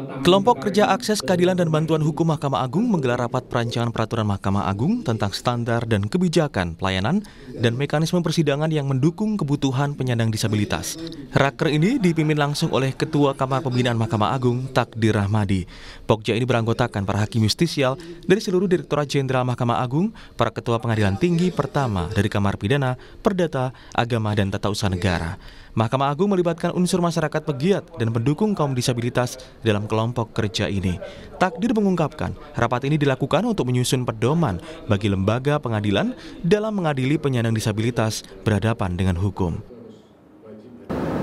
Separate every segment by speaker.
Speaker 1: Kelompok Kerja Akses Keadilan dan Bantuan Hukum Mahkamah Agung menggelar rapat perancangan peraturan Mahkamah Agung tentang standar dan kebijakan pelayanan dan mekanisme persidangan yang mendukung kebutuhan penyandang disabilitas. Raker ini dipimpin langsung oleh Ketua Kamar Pembinaan Mahkamah Agung, Takdir Rahmadi. Pokja ini beranggotakan para hakim justisial dari seluruh Direktorat Jenderal Mahkamah Agung, para Ketua Pengadilan Tinggi Pertama dari Kamar Pidana, Perdata, Agama, dan Tata Usaha Negara. Mahkamah Agung melibatkan unsur masyarakat pegiat dan pendukung kaum disabilitas dalam kelompok kerja ini. Takdir mengungkapkan, rapat ini dilakukan untuk menyusun pedoman bagi lembaga pengadilan dalam mengadili penyandang disabilitas berhadapan dengan hukum.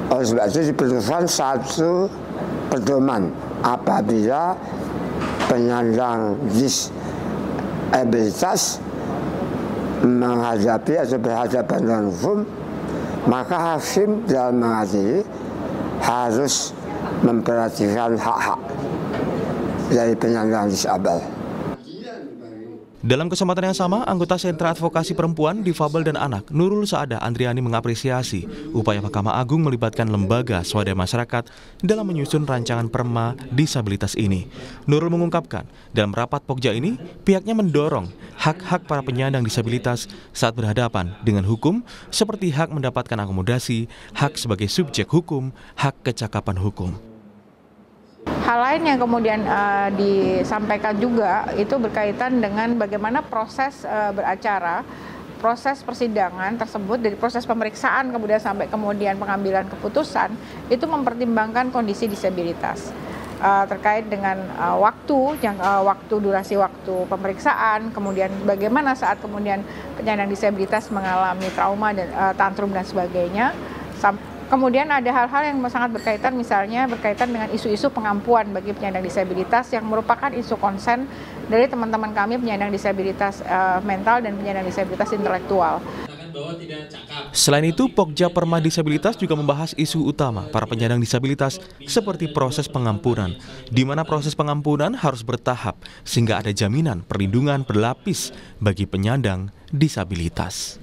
Speaker 2: Oleh sebab itu diperlukan satu pedoman apabila penyandang disabilitas menghadapi atau berhadapan dengan hukum, maka hakim dalam mengadili harus memperhatikan hak-hak dari penyandang disabel.
Speaker 1: Dalam kesempatan yang sama, anggota Sentra Advokasi Perempuan, Difabel dan Anak, Nurul Saadah Andriani mengapresiasi upaya Mahkamah Agung melibatkan lembaga swadaya masyarakat dalam menyusun rancangan perma disabilitas ini. Nurul mengungkapkan, dalam rapat Pokja ini, pihaknya mendorong hak-hak para penyandang disabilitas saat berhadapan dengan hukum, seperti hak mendapatkan akomodasi, hak sebagai subjek hukum, hak kecakapan hukum.
Speaker 3: Hal lain yang kemudian disampaikan juga itu berkaitan dengan bagaimana proses beracara, proses persidangan tersebut dari proses pemeriksaan kemudian sampai kemudian pengambilan keputusan itu mempertimbangkan kondisi disabilitas terkait dengan durasi waktu pemeriksaan, kemudian bagaimana saat kemudian penyandang disabilitas mengalami trauma dan tantrum dan sebagainya. Kemudian ada hal-hal yang sangat berkaitan, misalnya berkaitan dengan isu-isu pengampuan bagi penyandang disabilitas yang merupakan isu konsen dari teman-teman kami penyandang disabilitas mental dan penyandang disabilitas intelektual.
Speaker 1: Selain itu, Pokja Perma Disabilitas juga membahas isu utama para penyandang disabilitas seperti proses pengampunan, di mana proses pengampunan harus bertahap sehingga ada jaminan perlindungan berlapis bagi penyandang disabilitas.